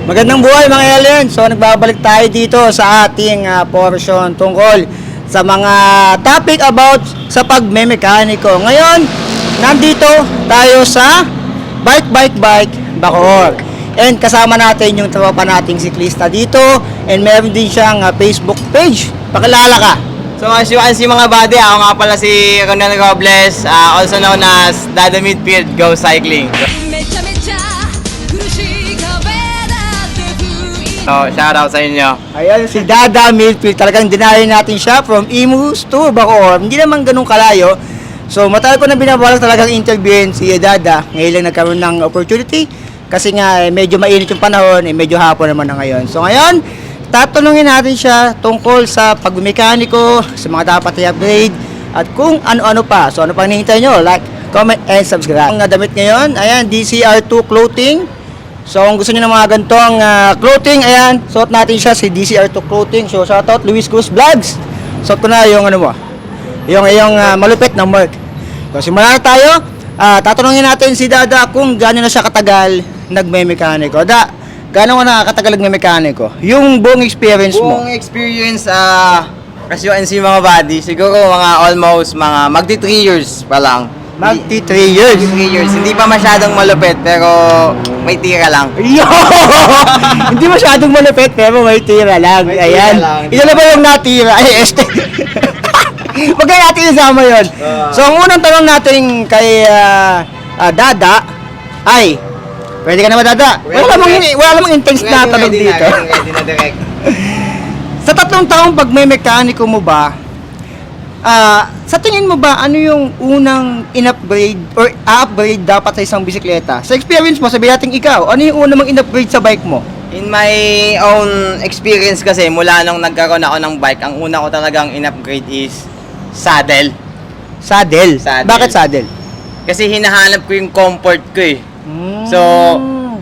Magandang buhay mga alien. So nagbabalik tayo dito sa ating portion tungkol sa mga topic about sa pagmemekaniko. Ngayon, nandito tayo sa Bike Bacoor. And kasama natin yung tropa nating siklista dito. And meron din siyang Facebook page. Pakilala ka. So as you can see mga buddy, ako nga pala si Ronel Robles, also known as Dada Midfield Go Cycling. So shout out sa inyo. Ayan, si Dada Midfield. Talagang dinayo natin siya from Imus to Bacoor. Hindi naman ganun kalayo. So matagal ko na binabalak talagang interviewin si Dada. Ngayon lang nagkaroon ng opportunity. Kasi nga medyo mainit yung panahon, medyo hapon naman na ngayon. So ngayon, tatanungin natin siya tungkol sa pagmekaniko, sa mga dapat i-upgrade, at kung ano-ano pa. So ano pang hinihintay nyo? Like, comment, and subscribe. Ang damit ngayon, ayan, DCR2 clothing. So kung gusto nyo ng mga gantong clothing, ayan, suot natin siya si DCR2 clothing. So shoutout Luis Cruz Vlogs. Suot ko na yung ano mo, yung malupit na mark. So simula na tayo. Tatanungin natin si Dada kung gaano na siya katagal nagme-mekaniko. Gaano na katagal nagme-mekaniko? Yung buong experience mo. Buong experience, as you can see mga buddy, siguro mga almost magti 3 years pa lang. Magti 3 years. 3 years. Hindi pa masyadong malupit pero may tira lang. Yo! Hindi masyadong malupit pero may tira lang. May tira Ayan. lang. Ito na ba yung natira? Ay, Huwag kaya natin isama yun. So, ang unang tanong natin kay Dada ay, pwede ka na ba, Dada? Wala namang intense na tanong dito. Ready na direct. Sa 3 taong pagme-mekaniko mo ba, sa tingin mo ba, ano yung unang in-upgrade or upgrade dapat sa isang bisikleta? Sa experience mo, sabihin natin ikaw, ano yung unang mong in-upgrade sa bike mo? In my own experience kasi, mula nung nagkaroon ako ng bike, ang una ko talagang in-upgrade is saddle. Saddle? Saddle. Bakit saddle? Kasi hinahanap ko yung comfort ko eh. So,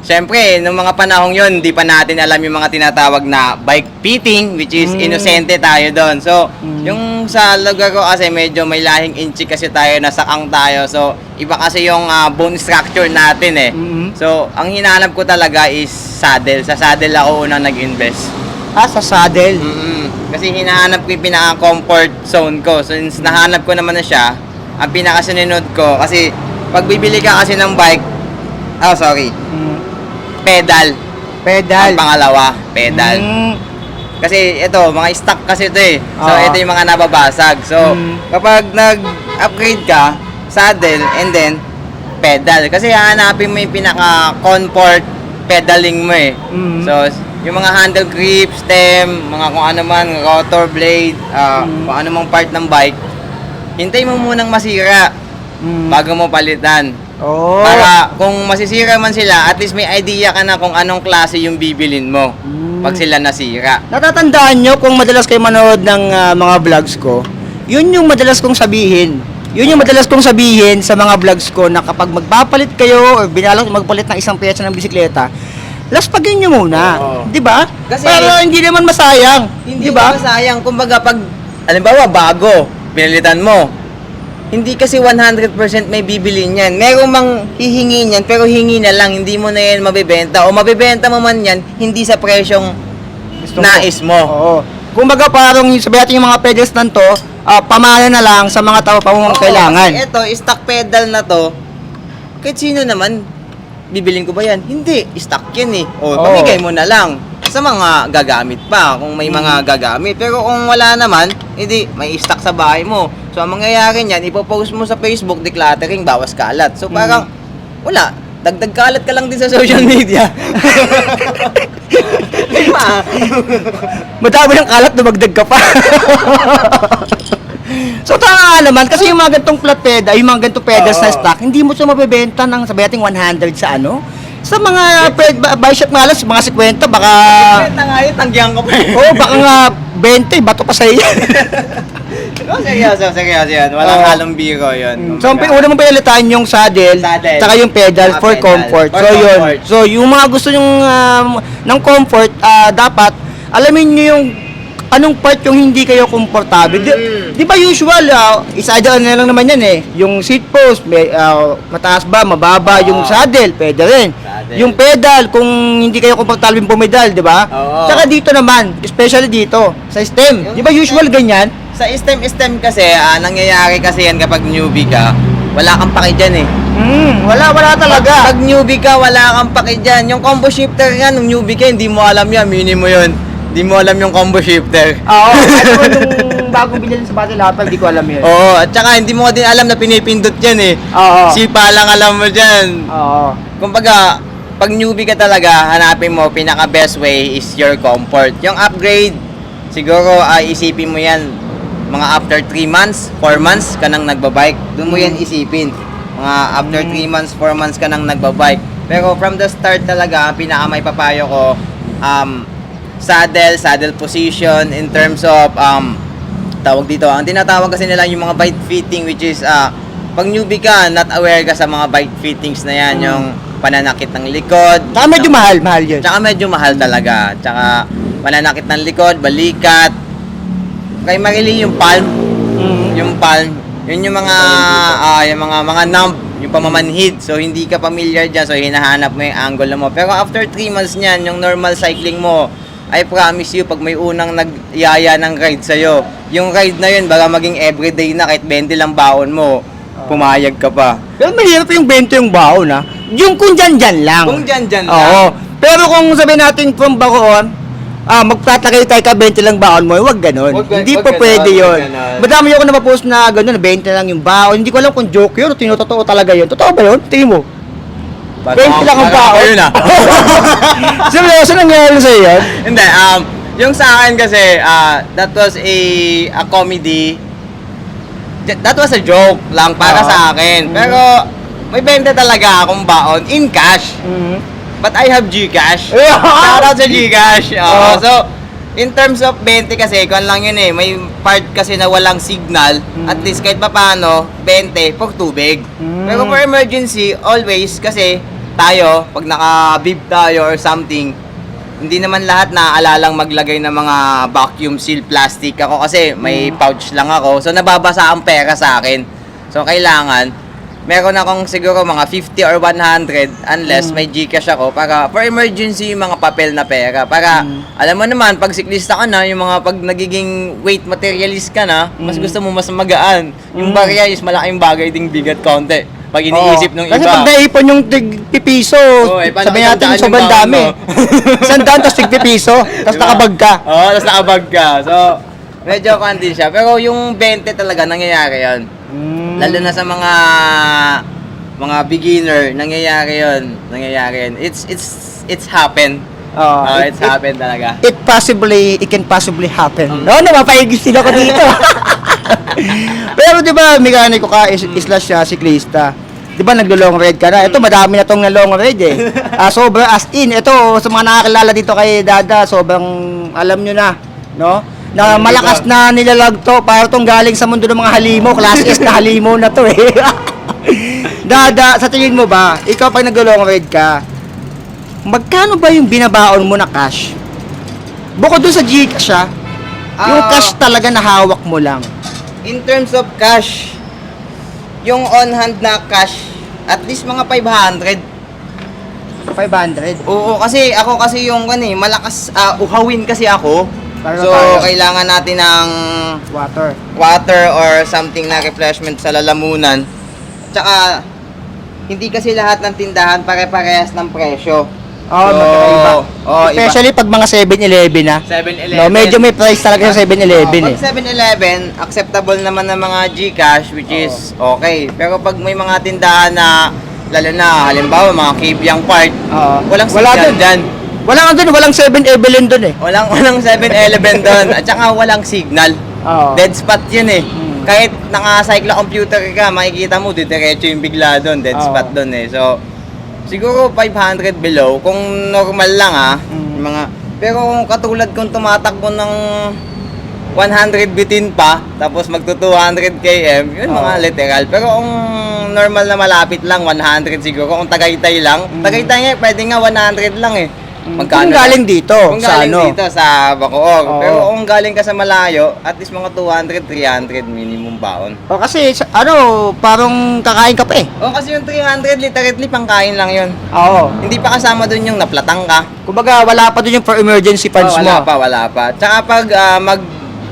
syempre, nung mga panahong yon, di pa natin alam yung mga tinatawag na bike fitting, which is inosente tayo doon. So, yung sa lugar ko kasi medyo may lahing inchi kasi tayo, nasakang tayo. So, iba kasi yung bone structure natin eh. So, ang hinahanap ko talaga is saddle. Sa saddle ako unang nag-invest. Sa saddle? Kasi hinahanap ko yung pinaka-comfort zone ko. So, since nahanap ko naman na siya, ang pinakasunod ko, kasi pag bibili ka kasi ng bike, pedal. Pedal. Ang pangalawa, pedal. Kasi ito, mga stock kasi ito eh. So, ito yung mga nababasag. So, kapag nag-upgrade ka, saddle, and then, pedal. Kasi hahanapin mo yung pinaka-comfort pedaling mo eh. So, yung mga handle grip, stem, mga kung ano man, rotor blade, kung ano mang part ng bike, hintay mo munang masira bago mo palitan. Para kung masisira man sila, at least may idea ka na kung anong klase yung bibilin mo pag sila nasira. Natatandaan nyo kung madalas kayo manood ng mga vlogs ko, yun yung madalas kong sabihin. Yun yung madalas kong sabihin sa mga vlogs ko na kapag magpapalit kayo o binalang magpalit ng isang pyesa ng bisikleta, laspagin nyo muna. Di ba? Kasi para hindi naman masayang. Hindi Di ba? masayang. Kumbaga pag, halimbawa, bago, pinalitan mo, hindi kasi 100% may bibili niyan. Merong mang hihingi niyan, pero hingi na lang, hindi mo na yan mabibenta. O mabibenta mo man yan, hindi sa presyong nais mo. Oo. Kumbaga parang sabihin natin yung mga pedals nanto, pamana na lang sa mga tao pa mong kailangan. Ito, stock pedal na to, kahit sino naman, bibiling ko ba yan? Hindi, stock yan eh. O, pamigay mo na lang sa mga gagamit pa, kung may mga gagamit. Pero kung wala naman, hindi, may stock sa bahay mo. So, ang mangyayari niyan, ipopost mo sa Facebook, decluttering, bawas kalat. So, parang, wala, dagdag kalat ka lang din sa social media. Diba? Madami ng kalat, dumagdag ka pa. So tama nga naman, kasi yung mga gantong flat pedal, yung mga gantong pedals na stock, hindi mo siya mabebenta ng sabi natin 100 sa ano? Sa mga buy shop nga lang, mga 50, baka... Benta nga yun, tanggihan ko pa eh. Oo, baka nga 20, bato pa sa iyo. Seryoso yan. Walang halong biro yun. So, una mo pinalitan yung saddle, saka yung pedal for comfort. So, yun. So, yung mga gusto yung ng comfort, dapat, alamin nyo yung anong part yung hindi kayo komportable. Di ba usual, isa-isa na lang naman yan eh. Yung seat post, mataas ba, mababa, yung saddle, pwede rin. Yung pedal, kung hindi kayo komportable pumedal, di ba? Oo. Tsaka dito naman, especially dito, sa stem. Di ba usual ganyan? Sa stem kasi, nangyayari kasi yan kapag newbie ka, wala kang paki dyan eh. Wala talaga. Pag newbie ka, wala kang paki dyan. Yung combo shifter nga, nung newbie ka, hindi mo alam yan, minimo yun. Hindi mo alam yung combo shifter. Oo, ano nung bagong bilhin sa battle hopper, di ko alam yun. Oo, at saka hindi mo din alam na pinipindot yan eh. Oo. Sipa lang alam mo dyan. Oo. Kumbaga, pag newbie ka talaga, hanapin mo, pinaka best way is your comfort. Yung upgrade, siguro isipin mo yan, mga after 3 months, 4 months ka nang nagbabike. Doon mo yan isipin. Mga after 3 months, 4 months ka nang nagbabike. Pero from the start talaga, pinaka may papayo ko, saddle position in terms of, tawag dito, ang tinatawag kasi nila yung mga bike fitting, which is, pag newbie ka, not aware ka sa mga bike fittings na yan, yung pananakit ng likod. Tsaka medyo mahal yun. Tsaka medyo mahal talaga. Tsaka pananakit ng likod, balikat. Kay Marily yung palm. Yung palm. Yun yung mga mga numb, yung pamamanhid. So hindi ka familiar diyan, so hinahanap mo yung angle mo. Pero after 3 months niyan, yung normal cycling mo, I promise you, pag may unang nagyaya ng ride sa'yo, yung ride na yun, baka maging everyday na, kahit 20 lang baon mo, pumayag ka pa. Pero mahirap yung 20 yung baon, ha? Yung kung dyan lang. Kung dyan lang. Oo. Pero kung sabihin natin from Bacoor, magtatakay tayo ka 20 lang baon mo, wag ganun. Hindi wag pa ganon, pwede wag yun. ganon. Madami ako napapost na ganun, 20 lang yung baon. Hindi ko alam kung joke yun o tinotoo talaga yun. Totoo ba yun? Tingin mo? 20 lang ang baon. Yun ah. Seryoso nangyari sa'yo yun? Hindi, yung sa akin kasi, that was a comedy. That was a joke lang para sa akin. Pero, may 20 talaga akong baon in cash. But I have GCash. Shout out sa GCash. So, in terms of 20 kasi, kung lang yun eh, may part kasi na walang signal. At least kahit pa paano, 20 pag tubig. Pero for emergency, always kasi tayo, pag naka-bib tayo or something, hindi naman lahat naaalalang maglagay ng mga vacuum seal plastic. Ako kasi may pouch lang ako. So, nababasa ang pera sa akin. So, kailangan meron akong siguro mga 50 or 100 unless may GCash ako para for emergency yung mga papel na pera. Para alam mo naman, pag siklista ka na, yung mga pag nagiging weight materialist ka na, mas gusto mo mas magaan. Yung barya is malaking bagay ding bigat konti. Pag iniisip nung Kasi iba. pag naipon yung tig-pipiso, sabi natin daan sobrang yung baon dami. Sandaan, tapos tig-pipiso, tapos nakabag ka. Oo, tapos nakabag ka. So, medyo konti siya. Pero yung 20 talaga, nangyayari yun. Lalo na sa mga beginner, nangyayari yun. It's happen. It's happen talaga. It can possibly happen. No, mapaigis din ako dito. Pero di ba, mekaniko ka, slash siklista. Di ba, naglo-long ride ka na? Ito, madami na tong long ride eh. Sobrang as in. Ito, sa mga nakakilala dito kay Dada, sobrang alam nyo na. No? Na malakas na nilalag to. Para tong galing sa mundo ng mga halimo. Class S na halimo na to eh. Dada, sa tingin mo ba, ikaw pag nag-long ride ka, magkano ba yung binabaon mo na cash? Bukod dun sa GCash yung cash talaga na hawak mo lang. In terms of cash, yung on-hand na cash, at least mga 500. 500. Oo, kasi ako kasi yung malakas, uhawin kasi ako. Pareho So, tayo. kailangan natin ng water or something na refreshment sa lalamunan. Tsaka, hindi kasi lahat ng tindahan pare-parehas ng presyo. Magkakaiba. Oo, Especially pag mga 7-Eleven na. 7-Eleven. No, medyo may price talaga sa 7-Eleven eh. Pag 7-Eleven, acceptable naman ng mga GCash, which is okay. Pero pag may mga tindahan na, lalo na, halimbawa, mga Kibyang Park, walang signal dyan. Walang 7-Eleven doon eh. Walang 7-Eleven doon. At saka walang signal. Dead spot yun eh. Kahit naka-cyclo computer ka, makikita mo, diretso yung bigla doon. Dead spot doon eh. So, siguro 500 below. Kung normal lang yung mga... Pero kung katulad kung tumatakbo ng 100 bitin pa, tapos magto 200 km, yun mga literal. Pero kung normal na malapit lang, 100 siguro. Kung Tagaytay lang, Tagaytay nga, pwede nga 100 lang eh. Kung galing dito, Kung sa galing ano? dito sa Bacoor. Oo. Pero kung galing ka sa malayo, at least mga 200, 300 minimum baon. O kasi, parang kakain ka pa eh. O kasi yung 300, literally pangkain lang yun. Oo. Hindi pa kasama dun yung naplatang ka. Kumbaga, wala pa doon yung for emergency funds Oh, mo. wala pa. Tsaka pag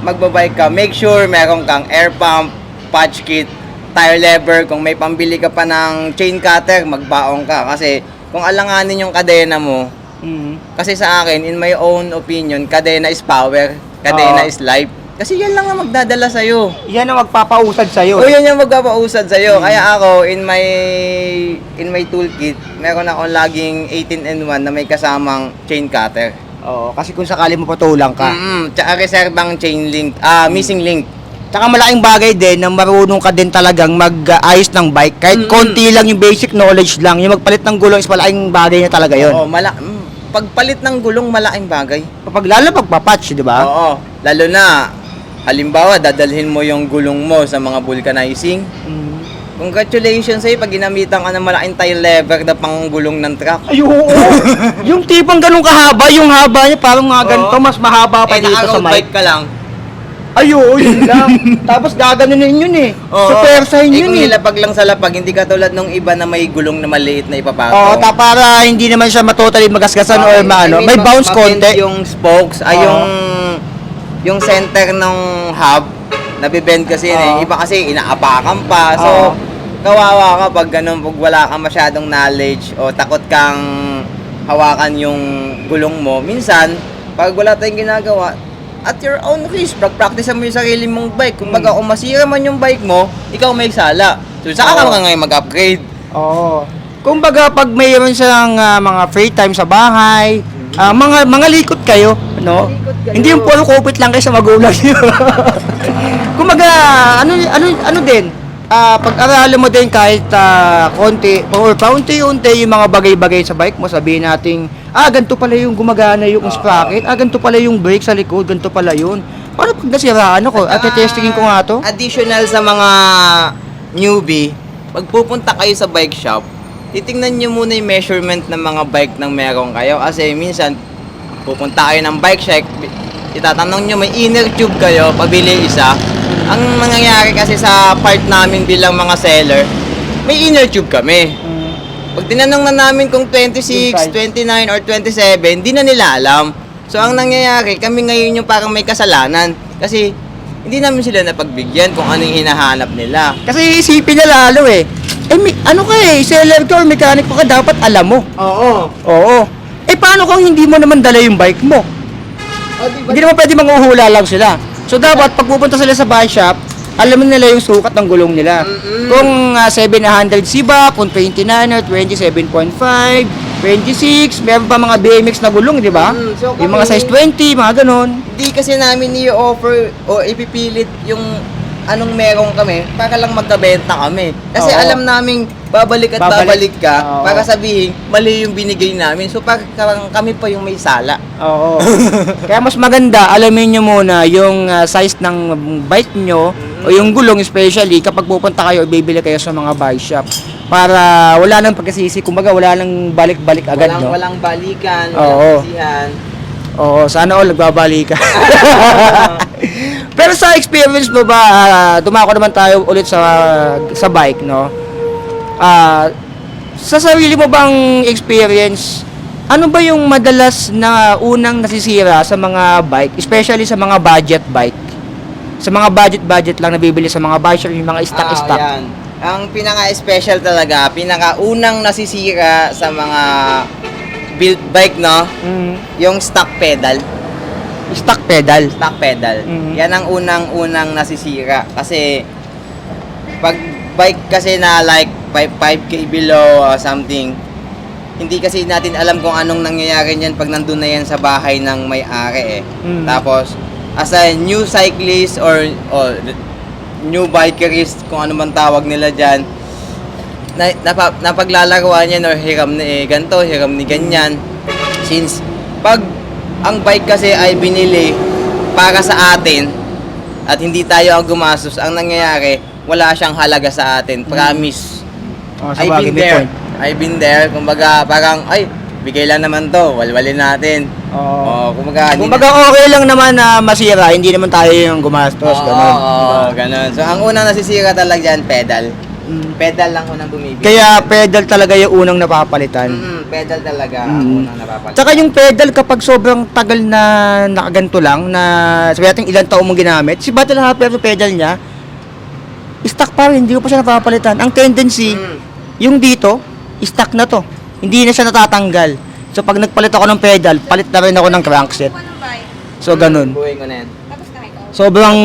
magbabike ka, make sure meron kang air pump, patch kit, tire lever. Kung may pambili ka pa ng chain cutter, magbaong ka. Kasi kung alanganin yung kadena mo, kasi sa akin, in my own opinion, kadena is power, kadena Oo. is life. Kasi yan lang ang magdadala sa'yo. Yan ang magpapausad sa'yo. O yan yung magpapausad sa'yo. Kaya ako, in my toolkit, meron akong laging 18N1 na may kasamang chain cutter. Oo, kasi kung sakali mo patulang ka. Tsaka reserbang chain link, missing link. Tsaka malaking bagay din na marunong ka din talagang mag-ayos ng bike. Kahit konti lang yung basic knowledge lang, yung magpalit ng gulong is malaking bagay na talaga yun. Oo, pagpalit ng gulong, malaking bagay. Lalo pagpapatch, di ba? Oo, lalo na, halimbawa, dadalhin mo yung gulong mo sa mga vulcanizing. Congratulations sa'yo pag ginamitan ka ng malaking tire lever na panggulong ng truck. Ay, oo. Yung tipong ganun kahaba, yung haba niya parang mga ganito, Oo. mas mahaba pa dito sa naka-road mic. bike ka lang. Ay, oo, yun lang. Tapos gaganunin yun eh. Supersahin yun kung eh. nilapag lang sa lapag, hindi ka tulad nung iba na may gulong na maliit na ipapatong. Oo, para hindi naman siya matotally magasgasan or maano. May bounce konti. Yung spokes, yung center ng hub, nabibend kasi yun eh. Oo. Iba kasi inaapakan pa. So, Oo. kawawa ka pag ganun, pag wala kang masyadong knowledge o takot kang hawakan yung gulong mo. Minsan, pag wala tayong ginagawa, at your own risk, practice mo yung sarili mong bike. Kung baga, kung masira man yung bike mo, ikaw may sala. So, saka ka ngayon mag-upgrade. Oo. Kumbaga pag mayroon siyang mga free time sa bahay, mga likot kayo, no? Likot kayo. Hindi yung puro kupit lang kayo sa magulang niyo. Kumbaga ano din, pag-aralan mo din kahit konti or paunti-unti yung mga bagay-bagay sa bike mo, sabihin nating ganito pala yung gumagana yung sprocket, ganito pala yung brake sa likod, ganito pala yun. Paano pag nasiraan ako? At testingin ko nga to. Additional sa mga newbie, pag pupunta kayo sa bike shop, titingnan nyo muna yung measurement ng mga bike ng meron kayo. Kasi minsan, pupunta kayo ng bike shop, itatanong nyo, may inner tube kayo, pabili isa. Ang mangyayari kasi sa part namin bilang mga seller, may inner tube kami. Pag tinanong na namin kung 26, 29, or 27, di na nila alam. So, ang nangyayari, kami ngayon yung parang may kasalanan. Kasi, hindi namin sila napagbigyan kung ano yung hinahanap nila. Kasi isipin na lalo eh. Ano ka seller ka or mechanic ka, dapat alam mo. Oo. Oo. Paano kung hindi mo naman dala yung bike mo? Hindi naman pwede manghuhula lang sila. So dapat pag pupunta sila sa bike shop, alam nila yung sukat ng gulong nila. Kung 700 siba, kung 29 or 27.5, 26, meron pa mga BMX na gulong, di ba? So Yung mga size 20, mga ganon. Hindi kasi namin i-offer o ipipilit yung anong meron kami para lang magkabenta kami. Kasi Oo. alam naming babalik babalik ka Oo. para sabihin mali yung binigay namin. So parang kami pa yung may sala. Oo. Kaya mas maganda, alamin nyo muna yung size ng bike nyo o yung gulong especially kapag pupunta kayo o bibili kayo sa mga bike shop. Para wala nang pagkasisi, kumbaga wala nang balik-balik agad, no? Walang balikan, Oo. walang kasihan. Oo, sana all nagbabalik ka. Pero sa experience mo ba, dumako naman tayo ulit sa bike, no? Sa sarili mo bang experience, ano ba yung madalas na unang nasisira sa mga bike, especially sa mga budget bike? Sa mga budget lang nabibili sa mga bike shop, yung mga stock. Yan. Ang pinaka-special talaga, pinaka-unang nasisira sa mga built bike, no? Yung stock pedal. Stock pedal. Stock pedal. Mhm. Yan ang unang-unang nasisira. Kasi, pag bike kasi na like 5K below or something, hindi kasi natin alam kung anong nangyayari niyan pag nandun na yan sa bahay ng may-ari Tapos, as a new cyclist or new bikerist, kung ano man tawag nila dyan, napaglalaruan yan or hiram ni ganito, hiram ni ganyan. Since, pag ang bike kasi ay binili para sa atin at hindi tayo ang gumastos, ang nangyayari, wala siyang halaga sa atin. Promise. Sa bagay, may point. I've been there. Kumbaga, parang, bigay lang naman to, walwalin natin. Oo. Kumbaga, Kumbaga okay lang naman na masira, hindi naman tayo yung gumastos, ganun. ganun. So, ang unang nasisira talaga dyan, pedal. Mm. Pedal lang unang bumibili. Kaya pedal talaga yung unang napapalitan. Pedal talaga ang unang napapalitan. Tsaka yung pedal kapag sobrang tagal na nakaganto lang, na sabi natin ilang taon mong ginamit, si Battle Hopper sa pedal niya, stock pa rin, hindi ko pa siya napapalitan. Ang tendency, yung dito, stock na to. Hindi na siya natatanggal. So pag nagpalit ako ng pedal, palit na rin ako ng crankset. So ganun. Buhay ko na yan. Sobrang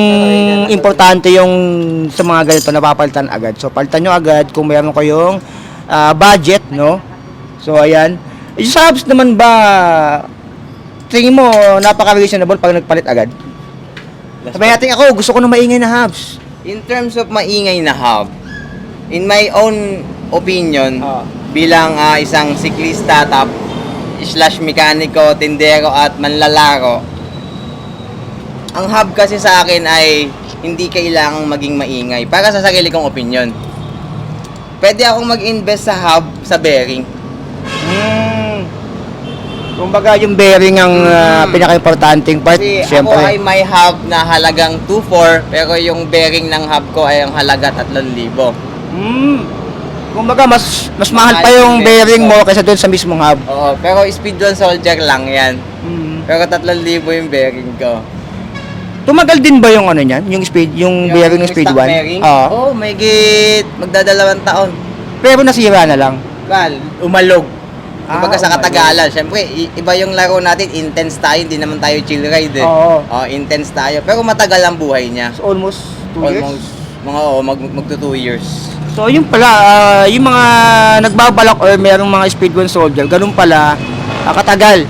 importante yung sa mga ganito napapalitan agad. So palitan nyo agad kung mayroon kayong budget, no? So ayan. Yung sa hubs naman ba, tingin mo napaka-reasonable pag nagpalit agad? Sabi natin ako, gusto ko ng maingay na hubs. In terms of maingay na hub, in my own opinion, bilang isang siklista / mekaniko, tindero at manlalaro, ang hub kasi sa akin ay hindi kailangang maging maingay. Para sa sarili kong opinion. Pwede akong mag-invest sa hub sa bearing. Kumbaga yung bearing ang pinaka-importanting part. Kasi Siyempre. ako ay may hub na halagang 2.4, pero yung bearing ng hub ko ay ang halaga 3,000. Kumbaga mas mahal pa yung bearing mo kaysa doon sa mismong hub. Oo, pero speed 1 soldier lang yan. Pero 3,000 yung bearing ko. Tumagal din ba yung ano niyan? Yung speed, yung bearing ng speed 1? Bearing? Oo. May git magdadalawang taon. Pero nasira na lang. Umalog. Kumbaga sa umalog. katagalan. Siyempre, iba yung laro natin, intense tayo, hindi naman tayo chill ride eh. Oo. Intense tayo. Pero matagal ang buhay niya. So, almost 2 years? Almost, magto 2 years. So, yun pala, yung mga nagbabalak or merong mga speed 1 soldier, ganun pala, katagal.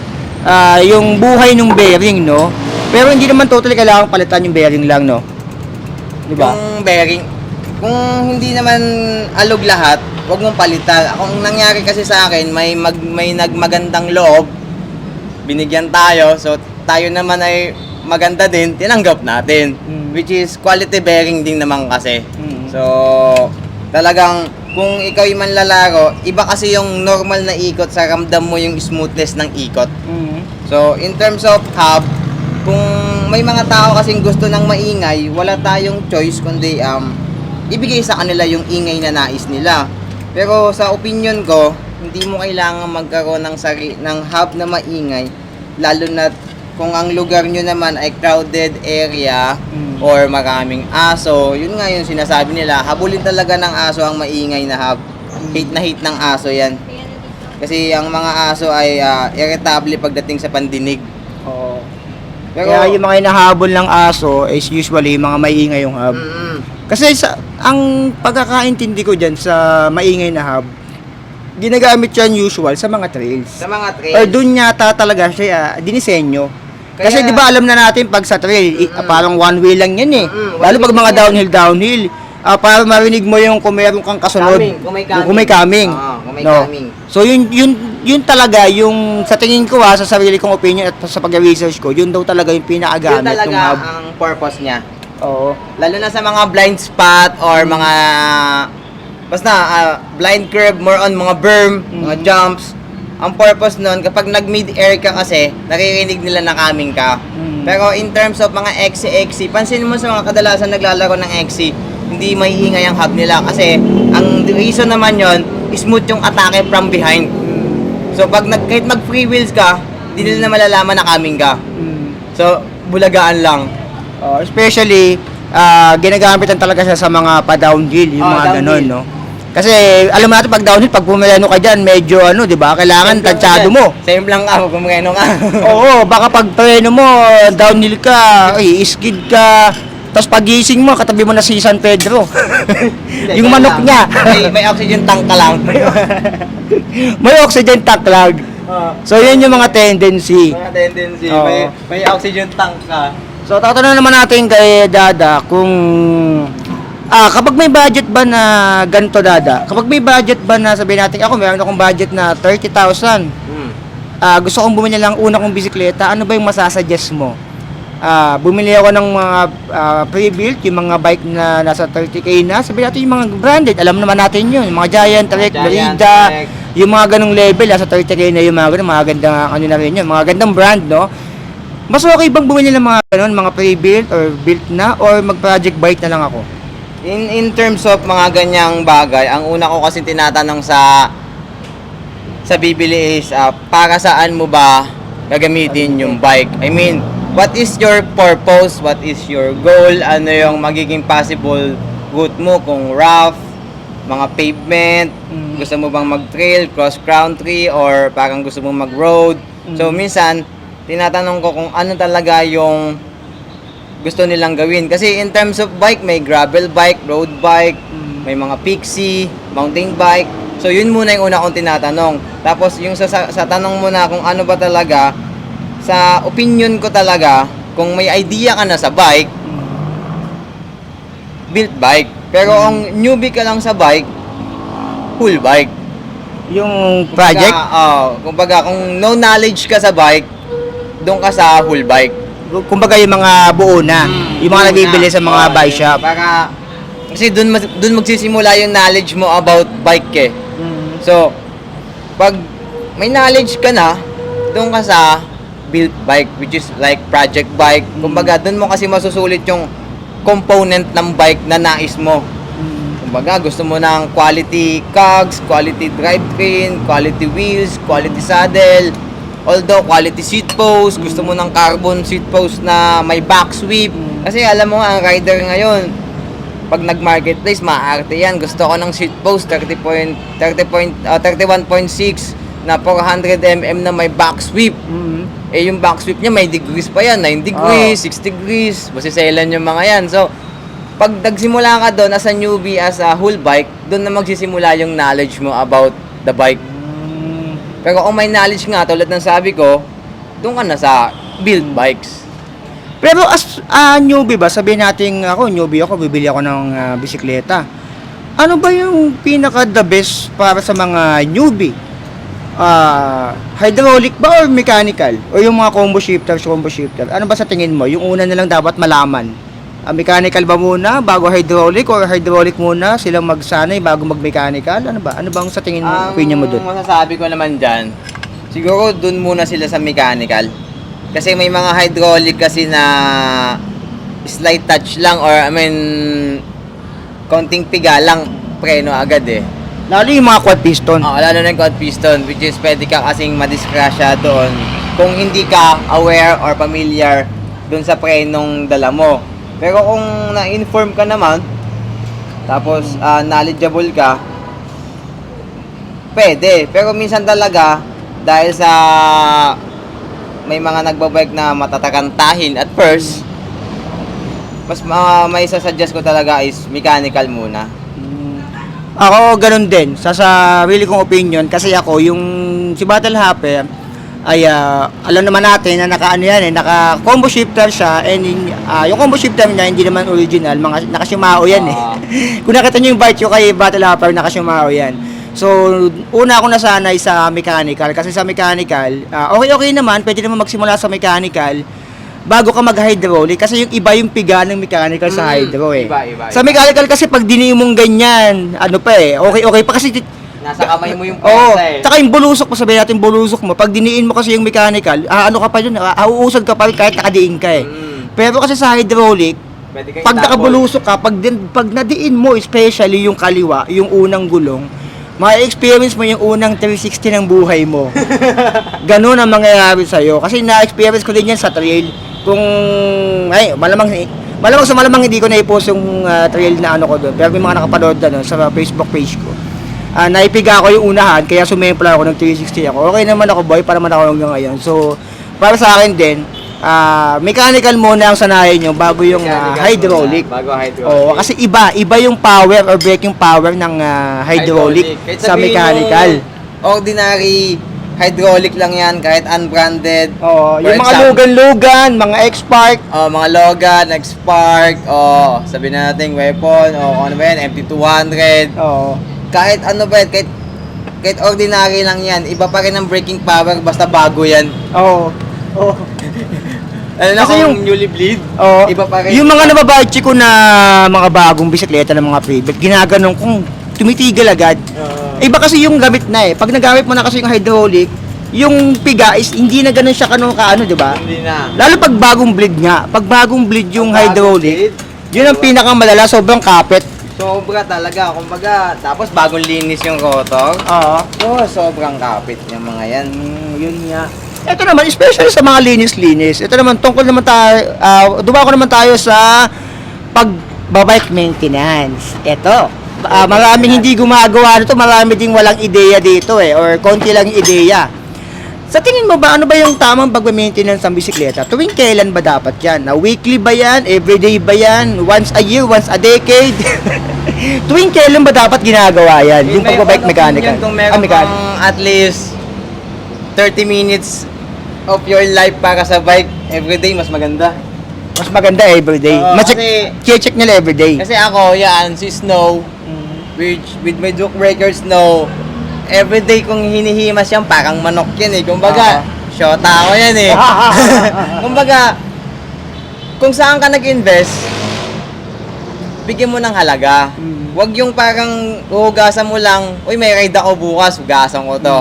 Yung buhay ng bearing, no? Pero hindi naman totally kailangan palitan yung bearing lang, no? Diba? Yung bearing, kung hindi naman alog lahat, wag mong palitan. Ang nangyari kasi sa akin, may nagmagandang loob, binigyan tayo, so tayo naman ay maganda din, tinanggap natin. Which is quality bearing din naman kasi. So, talagang kung ikaw yung manlalaro, iba kasi yung normal na ikot sa ramdam mo yung smoothness ng ikot. So, in terms of hub, kung may mga tao kasing gusto ng maingay, wala tayong choice kundi ibigay sa kanila yung ingay na nais nila. Pero sa opinion ko, hindi mo kailangan magkaroon ng hub na maingay, lalo na kung ang lugar nyo naman ay crowded area or maraming aso. Yun nga yung sinasabi nila, habulin talaga ng aso ang maingay na hub. Hate na hate ng aso yan. Kasi ang mga aso ay irritable pagdating sa pandinig. Oo. Pero, Kaya yung mga hinahabol ng aso is usually mga maingay yung hub. Kasi ang pagkakaintindi ko dyan sa maingay na hub, ginagamit yan usual sa mga trails. sa mga trails, Or dun yata talaga siya dinisenyo. Kasi di ba alam na natin pag sa trail, parang one way lang yan eh. Lalo pag mga downhill. Para marinig mo yung kung meron kang kasunod. Kung may coming. Kung may No. coming. So yun talaga yung sa tingin ko sa sarili kong opinion at sa pag-research ko, yun daw talaga yung Yun pinakagamit talaga ng hub. ang purpose niya. Oo. Lalo na sa mga blind spot or mga basta blind curve, more on mga berm, mga jumps. Ang purpose nun, kapag nag-mid-air ka kasi, naririnig nila na coming ka. Pero in terms of mga XC, pansin mo sa mga kadalasan naglalaro ng XC, hindi maiingay ang hub nila kasi ang reason naman yon, smooth yung atake from behind. So pag kahit mag-free wheels ka, hindi nila na malalaman na coming ka. So, bulagaan lang. Especially, ginagamit lang talaga siya sa mga pa-downhill, yung mga downhill. ganon, no? Kasi, alam mo natin, pag downhill, pag pumilano ka dyan, medyo, di ba, kailangan tansyado mo. Same lang ka, kung magano ka. Oo, baka pag preno mo, downhill ka, i-skid ka, tapos pagising mo, katabi mo na si San Pedro. Yung manok niya. may oxygen tank ka lang. May oxygen tank lang. So, yun yung mga tendency. Mga tendency, Oo. may oxygen tank ka. So, tatanungin naman natin kay Dada kung kapag may budget ba na ganito, Dada, kapag may budget ba na sabihin natin, ako meron akong budget na 30,000, gusto kong bumili lang una kong bisikleta, ano ba yung masasuggest mo? Bumili ako ng mga pre-built, yung mga bike na nasa 30k na, sabihin natin yung mga branded, alam naman natin yun, yung mga Giant, Trek, Merida, Yung mga ganong level, sa 30K na yung mga ganun, mga gandang, ano na rin yun, mga gandang brand, no? Mas okay bang bumili ng mga ganun, mga pre-built or built na, or mag-project bike na lang ako? In terms of mga ganyang bagay, ang una ko kasi tinatanong sa bibili is para saan mo ba gagamitin yung bike? I mean, what is your purpose? What is your goal? Ano yung magiging possible route mo kung rough, mga pavement, gusto mo bang mag-trail, cross-country, or parang gusto mo mag-road? So, minsan, tinatanong ko kung ano talaga yung gusto nilang gawin. Kasi in terms of bike, may gravel bike, road bike, may mga pixie, mountain bike. So, yun muna yung una kong tinatanong. Tapos, yung sa tanong mo na kung ano ba talaga, sa opinion ko talaga, kung may idea ka na sa bike, built bike. Pero ang newbie ka lang sa bike, full bike. Yung project? Kumbaga, kung no knowledge ka sa bike, doon ka sa full bike. Kumbaga yung mga buo na, yung mga nabibili sa mga bike shop. Kasi doon magsisimula yung knowledge mo about bike eh. So, pag may knowledge ka na, doon ka sa built bike, which is like project bike. Kumbaga, doon mo kasi masusulit yung component ng bike na nais mo. Kumbaga, gusto mo ng quality cogs, quality drivetrain, quality wheels, quality saddle, although quality seat post, gusto mo ng carbon seat post na may back sweep. Kasi alam mo nga, ang rider ngayon, pag nag-marketplace, maarte yan. Gusto ko ng seat post 31.6 na 400mm na may back sweep. Eh, yung back sweep niya, may degrees pa yan. 9 degrees, 6 degrees. Masiselan yung mga yan. So, pag nagsimula ka doon as a newbie, as a whole bike, doon na magsisimula yung knowledge mo about the bike. Pero kung may knowledge nga, tulad ng sabi ko, doon ka na sa build bikes. Pero as newbie ba, sabihin natin ako, newbie ako, bibili ako ng bisikleta. Ano ba yung pinaka the best para sa mga newbie? Hydraulic ba or mechanical? O yung mga combo shifter? Ano ba sa tingin mo? Yung una nilang dapat malaman. Mechanical ba muna bago hydraulic, or hydraulic muna silang magsanay bago mag-mechanical? Ano ba? Ano bang sa tingin mo, opinion mo doon? Ang masasabi ko naman dyan, siguro doon muna sila sa mechanical. Kasi may mga hydraulic kasi na slight touch lang, or I mean, konting piga lang, preno agad eh. Lalo yung mga quad piston. Lalo na yung quad piston, which is pwede ka kasing madiskrasya doon kung hindi ka aware or familiar doon sa prenong dala mo. Pero kung na-inform ka naman, tapos knowledgeable ka, pwede. Pero minsan talaga, dahil sa may mga nagbabike na matatakantahin at first, mas may sasuggest ko talaga is mechanical muna. Ako, ganun din. Sa sarili kong opinion, kasi ako, yung si Battle Hopper, ay alam naman natin na naka combo shifter siya, and yung combo shifter niya hindi naman original, mga naka-Shimano yan eh. Kung nakita niyo yung bike ko kay Battle Hopper, naka-Shimano yan. So, una ako nasanay sa mechanical, kasi sa mechanical, okay naman, pwede naman magsimula sa mechanical bago ka mag-hydraulic, kasi yung iba yung piga ng mechanical sa hydro eh. Iba. Sa mechanical kasi pag diniin mong ganyan, ano pa eh, okay pa kasi Nasa kamay mo yung Oo, pwersa eh. tsaka yung bulusok mo, sabihin natin bulusok mo, pag diniin mo kasi yung mechanical, ano ka pa yun, uuusad ka pa rin kahit nakadiin ka eh. Pero kasi sa hydraulic, pag nakabulusok ka, pag nadiin mo, especially yung kaliwa, yung unang gulong, ma-experience mo yung unang 360 ng buhay mo. Ganun ang mangyayari sa'yo. Kasi na-experience ko din yan sa trail. Kung, malamang hindi ko na-post yung trail na ano ko doon. Pero may mga nakapanood na sa Facebook page ko. Naipiga ko yung unahan, kaya sumempla ako ng 360 ako. Okay naman ako, boy, para man ako hanggang ngayon. So, para sa akin din, mechanical muna ang sanayin nyo bago yung hydraulic. Bago hydraulic. Oo, kasi iba yung power or braking power ng hydraulic sa mechanical. Ordinary hydraulic lang yan, kahit unbranded. Oo, For yung mga example, lugan-lugan, mga X-Spark. mga Logan, X-Spark, sabihin na natin weapon, ano ba yan, MT-200. Oo. Kahit ano ba yan, kahit ordinary lang yan, iba pa rin ang braking power basta bago yan. Oo. Oo. Ano na Kasi kung newly bleed, Oo. iba pa rin. Yung mga nababadge ko na mga bagong bisikleta ng mga pre-built, ginaganon kong tumitigil agad. Iba kasi yung gamit na eh. Pag nagamit mo na kasi yung hydraulic, yung piga is hindi na ganun siya kaano, di ba? Hindi na. Lalo pag bagong bleed nga. Pag bagong bleed yung hydraulic, yun ang pinakamalala, sobrang kapit. Sobra talaga. Kumbaga, tapos bagong linis yung rotor. Oo. So, sobrang kapit yung mga yan. Yun nga. Ito naman, especially sa mga linis-linis. Ito naman, tungkol naman tayo, dumako naman tayo sa pagbabike maintenance. Ito, maraming hindi gumagawa nito, marami ding walang ideya dito eh, or konti lang yung ideya. Sa tingin mo ba, ano ba yung tamang pag-maintenance ng bisikleta? Tuwing kailan ba dapat yan? Na weekly ba yan? Everyday ba yan? Once a year? Once a decade? Tuwing kailan ba dapat ginagawa yan? Yung pagbabike mechanical? Kung meron kang at least 30 minutes of your life para sa bike, everyday mas maganda. Mas maganda everyday. Oo, Mas kasi- check nila everyday. Kasi ako, yan, si Snow, with my Duke Breaker Snow, everyday kong hinihimas yan, parang manok yan eh. Kumbaga, shota ako yan eh. Kumbaga, kung saan ka nag-invest, bigyan mo ng halaga. Huwag yung parang hugasan mo lang, uy, may ride ako bukas, hugasan ko to.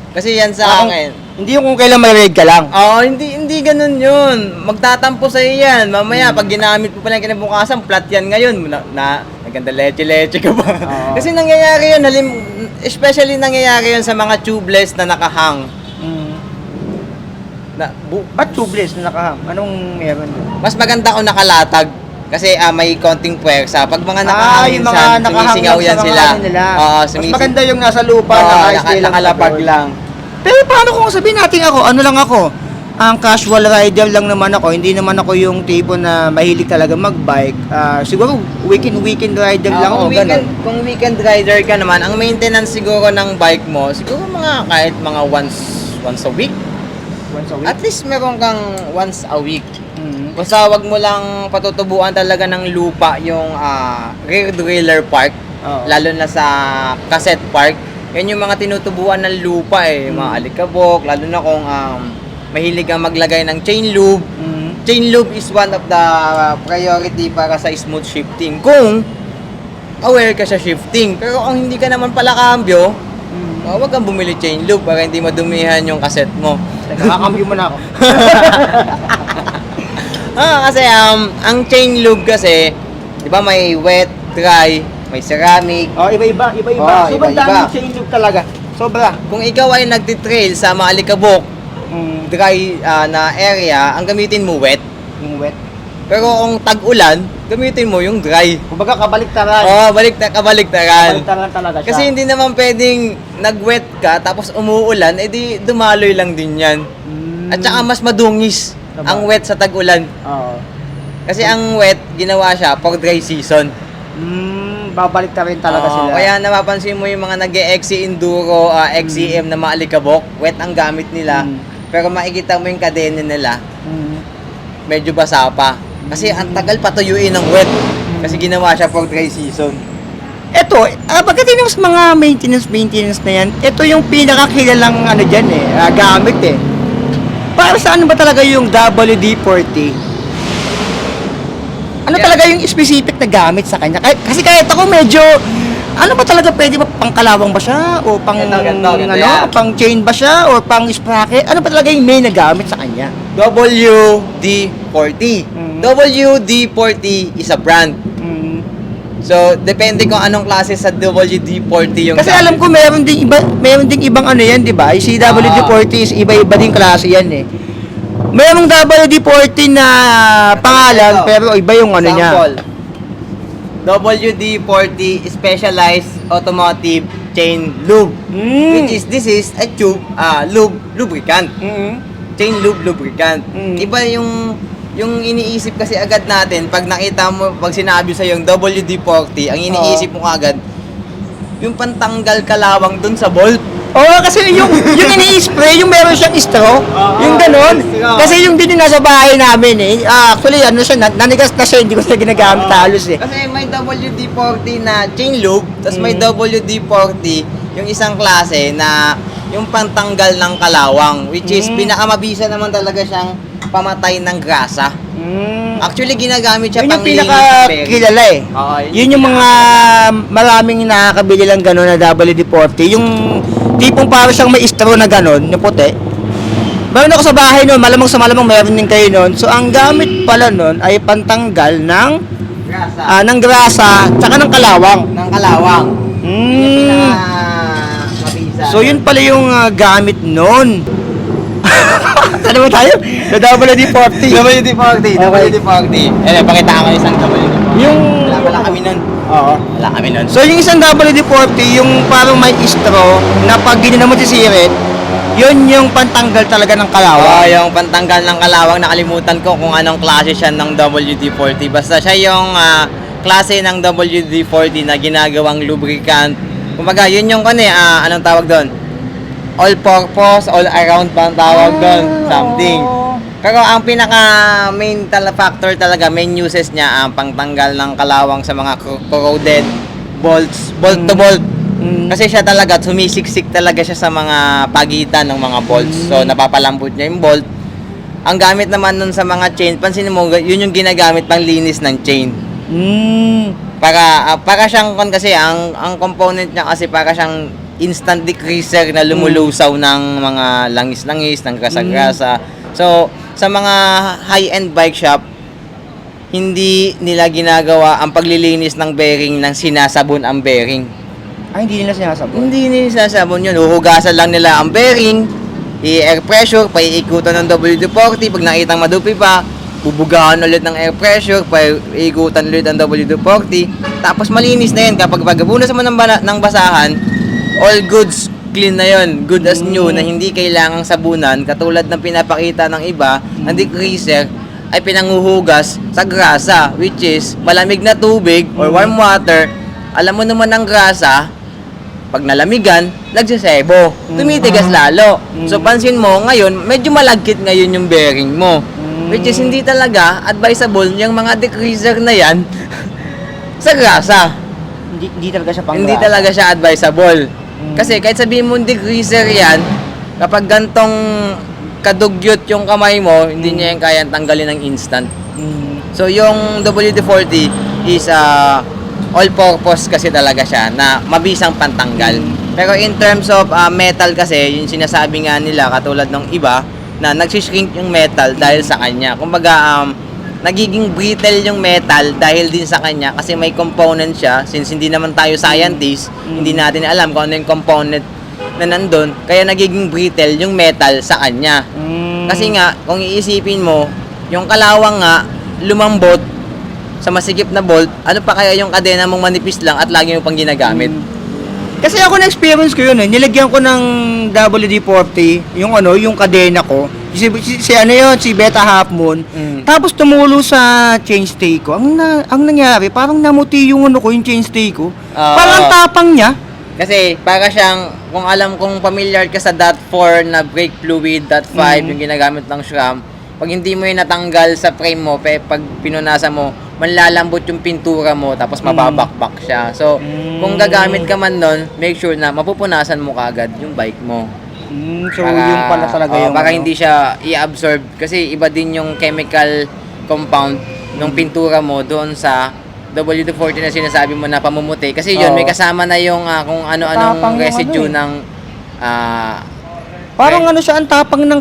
Kasi yan sa akin. Hindi yung kung kailan may ride ka lang. Oo, hindi ganun yun. Magtatampo sa yan. Mamaya, pag ginamit mo pala yung kinabukasan, flat yan ngayon. Naganda leche-leche ka ba? Oo. Kasi nangyayari yun, especially nangyayari yun sa mga tubeless na nakahang. Ba't tubeless na nakahang? Anong meron doon? Mas maganda kung nakalatag. Kasi may konting puwersa. Pag mga nakahang yung minsan, nakahang sumisigaw lang yan sa mga sila. ano nila. Oo, Mas maganda yung nasa lupa, Oo, nakalapag sa lang. Pero paano kung sabihin natin ako, ano lang ako, ang casual rider lang naman ako, hindi naman ako yung tipo na mahilig talaga magbike. Siguro weekend rider lang ako, ganun. Kung weekend rider ka naman, ang maintenance siguro ng bike mo, siguro kahit mga once a week. Once a week? At least meron kang once a week. Mhm. Basta wag mo lang patutubuan talaga ng lupa yung rear derailleur park, Oo. lalo na sa cassette park. Yan yung mga tinutubuan ng lupa eh, mga alikabok, lalo na kung mahilig kang maglagay ng chain lube. Mhm. Chain lube is one of the priority para sa smooth shifting. Kung aware ka sa shifting, pero kung hindi ka naman pala cambio, wag kang bumili chain lube para hindi madumihan yung cassette mo. Nakakambyo mo na ako. Kasi ang chain lube kasi, 'di ba may wet, dry, may ceramic. Oh, iba-iba. Oo, Sobrang iba-iba. daming change loop talaga. Sobra. Kung ikaw ay nagtitrail sa mga alikabok, dry na area, ang gamitin mo wet. Yung wet. Pero kung tag-ulan, gamitin mo yung dry. Kumbaga kabaliktaran. Kabaliktaran. Kabaliktaran talaga siya. Kasi hindi naman pwedeng nag-wet ka tapos umuulan, edi dumaloy lang din yan. At saka mas madungis ang wet sa tag-ulan. Oo. Kasi ang wet, ginawa siya for dry season. Babaliktarin talaga Oo, sila. Kaya napapansin mo yung mga nag-XC Enduro, XCM na mga alikabok, wet ang gamit nila. Pero makikita mo yung kadena nila, medyo basa pa. Kasi ang tagal patuyuin ng wet. Kasi ginawa siya for dry season. Ito, pagdating sa mga maintenance na yan, ito yung pinakakilalang ano dyan gamit eh. Para saan ba talaga yung WD-40? Ano talaga yung specific na gamit sa kanya? Kasi kahit ako medyo, ano ba talaga pwede ba pangkalawang ba siya? O pang, Ganito yan. pang chain ba siya? O pang sprocket? Ano ba talaga yung main na gamit sa kanya? WD-40. WD-40 is a brand. So, depende kung anong klase sa WD-40 yung Kasi gamit. alam ko meron ding ibang ano yan, 'di ba? Yung si WD-40 is iba-iba din klase yan eh. Merong WD-40 na pangalan Ito, pero iba yung ano niya. sample. WD-40 Specialized Automotive Chain Lube. Which is, this is a tube, lubricant. Chain lube lubricant. Iba yung iniisip kasi agad natin, pag nakita mo, pag sinabi sa yung WD-40, ang iniisip mo agad, yung pantanggal kalawang dun sa bolt. Oo, kasi yung ini-spray, yung meron siyang straw, yung ganon. Kasi yung din yung nasa bahay namin eh. Actually, ano siya, nanigas na siya, hindi ko siya ginagamit halos eh. Kasi may WD-40 na chain lube, tapos may WD-40 yung isang klase na yung pantanggal ng kalawang, which is pinakamabisa naman talaga siyang pamatay ng grasa. Actually, ginagamit siya Yun yung pang linis ng bearing. pinakakilala eh. Oo, Yun yung mga maraming nakakabili lang gano'n na WD-40. Yung tipong parang siyang may straw na gano'n, na puti. Meron ako sa bahay noon, malamang sa malamang meron din kayo noon. So, ang gamit pala noon ay pantanggal grasa. ng grasa, tsaka ng kalawang. Ng kalawang. Yun yung pinakamabisa. So, yun pala yung gamit noon. Saan naman tayo? Sa WD-40. WD-40. WD-40. Eh, pakita ko isang WD-40. Yung... Wala pala kami nun. Oo. Wala kami nun. So, yung isang WD-40, yung parang may straw na pag ginina mo sisirit, yun yung pantanggal talaga ng Oo, kalawang. yung pantanggal ng kalawang, nakalimutan ko kung anong klase siya ng WD-40. Basta siya yung klase ng WD-40 na ginagawang lubricant. Kumbaga, yun yung anong tawag doon? All-purpose, all-around pa ang tawag doon. Something. Pero ang pinaka main factor talaga, main uses niya ang pangtanggal ng kalawang sa mga corroded bolts, bolt to bolt. Kasi siya talaga, sumisiksik talaga siya sa mga pagitan ng mga bolts. So, napapalambot niya yung bolt. Ang gamit naman nun sa mga chain, pansin mo, yun yung ginagamit pang linis ng chain. Para siyang, kasi ang component niya kasi para siyang instant decreaser na lumulusaw ng mga langis-langis, ng grasa-grasa. So, sa mga high-end bike shop, hindi nila ginagawa ang paglilinis ng bearing ng sinasabon ang bearing. Ay, hindi nila sinasabon. Hindi nila sinasabon yun. Uhugasan lang nila ang bearing, i-air pressure, paiikutan ng WD-40. Pag nakitang madupi pa, bubugahan ulit ng air pressure, paiikutan ulit ang WD-40. Tapos malinis na yan. Kapag pagkabunas mo ng basahan, all goods clean na yon, good as new, na hindi kailangang sabunan, katulad ng pinapakita ng iba, ang decreaser ay pinanguhugas sa grasa, which is malamig na tubig or warm water. Alam mo naman ang grasa, pag nalamigan, nagsisebo, tumitigas lalo. So pansin mo, ngayon, medyo malagkit ngayon yung bearing mo, which is hindi talaga advisable yung mga decreaser na yan sa grasa. Hindi talaga siya pang Hindi talaga siya advisable. Kasi kahit sabihin mo degreaser yan, kapag gantong kadugyot yung kamay mo, hindi niya yung kayang tanggalin ng instant. So yung WD-40 is all-purpose kasi talaga siya na mabisang pantanggal. Pero in terms of metal kasi, yung sinasabi nga nila katulad ng iba na nagsishrink yung metal dahil sa kanya. Kumbaga nagiging brittle yung metal dahil din sa kanya kasi may component siya. Since hindi naman tayo scientist, hindi natin alam kung ano yung component na nandun, kaya nagiging brittle yung metal sa kanya. Kasi nga, kung iisipin mo, yung kalawang nga lumambot sa masikip na bolt, ano pa kaya yung kadena mong manipis lang at lagi mo pang ginagamit? Kasi ako na-experience ko yun eh. Nilagyan ko ng WD-40, yung kadena ko. Si Beta Half Moon. Tapos tumulo sa chainstay ko. Ang nangyari, parang namuti yung yung chainstay ko. Parang tapang niya. Kasi para siyang, kung alam kong familiar ka sa .4 na brake fluid, .5 yung ginagamit ng SRAM, pag hindi mo yung natanggal sa frame mo, pag pinunasan mo, manlalambot yung pintura mo, tapos mababakbak siya. So, kung gagamit ka man nun, make sure na mapupunasan mo kagad yung bike mo. So, yung pala talaga yung para hindi siya i-absorb. Kasi iba din yung chemical compound ng pintura mo doon sa WD-40 na sinasabi mo na pamumuti. Kasi yun, may kasama na yung kung ano-anong residue ng parang siya, ang tapang ng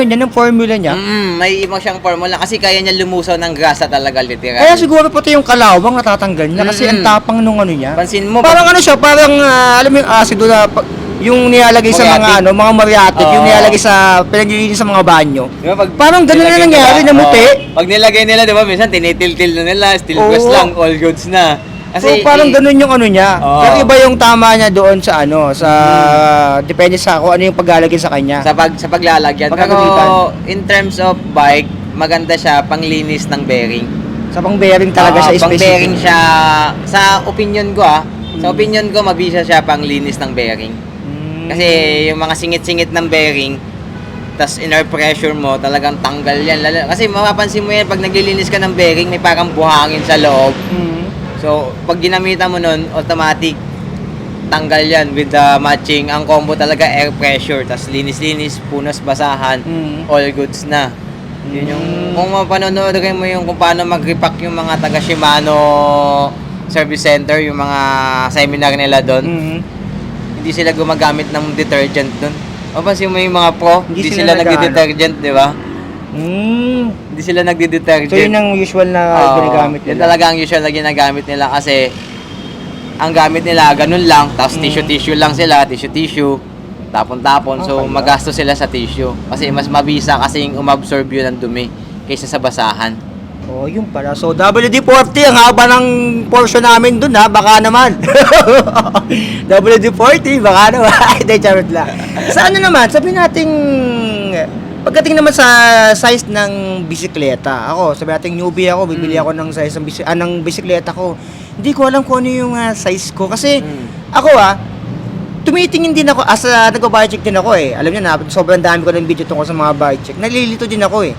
niya, ng formula niya. May ibang siyang formula kasi kaya niya lumusaw ng grasa talaga literal. Kaya siguro pati yung kalawang natatanggal niya kasi ang tapang nung niya. Pansin mo, Parang siya, parang alam mo yung asido na yung nilalagay sa mga mga muriatic, yung nilalagay sa pinaglilinis sa mga banyo. Diba, parang ganun na nangyari, namuti. Pag nilagay nila, di ba, minsan tinitil-til na nila, steel press lang, all goods na. Kasi, so parang ganun yung niya. Pero iba yung tama niya doon sa depende sa kung ano yung paglalagay sa kanya. Sa paglalagyan. Pero in terms of bike, maganda siya panglinis ng bearing. Sa pang-bearing talaga siya specific. Pang-bearing siya, sa opinion ko sa opinion ko, mabisa siya panglinis ng bearing. Kasi yung mga singit-singit ng bearing, tas in-air pressure mo, talagang tanggal yan. Kasi mapapansin mo yan, pag naglilinis ka ng bearing, may parang buhangin sa loob. So, pag ginamitan mo nun, automatic, tanggal yan with the matching. Ang combo talaga air pressure, tas linis-linis, punas, basahan, all goods na. Yun yung, kung mapanonood mo yung kung paano mag-repack yung mga taga Shimano service center, yung mga seminar nila doon, hindi sila gumagamit ng detergent doon. Mapansin mo yung mga pro, hindi sila nagde-detergent, di ba? Hindi sila nagde-detergent. So yun ang usual na ginagamit nila. Yun talaga ang usual na ginagamit nila kasi ang gamit nila ganun lang, tapos tissue lang sila, tissue, tapon-tapon. So magastos sila sa tissue kasi mas mabisa kasi umabsorb yun ng dumi kaysa sa basahan. Oh, yun pala. So, WD-40, ang haba ng portion namin dun, ha? Baka naman. WD-40, baka naman. Hindi, charot lang. Sa ano naman, sabihin natin, pagdating naman sa size ng bisikleta, ako, sabihin natin newbie ako, bibili ako ng size ng bisikleta ko. Hindi ko alam kung ano yung size ko. Kasi, ako tumitingin din ako, as nagpa-bike check din ako eh. Alam niyo na, sobrang dami ko ng video tungkol sa mga bike check. Nalilito din ako eh.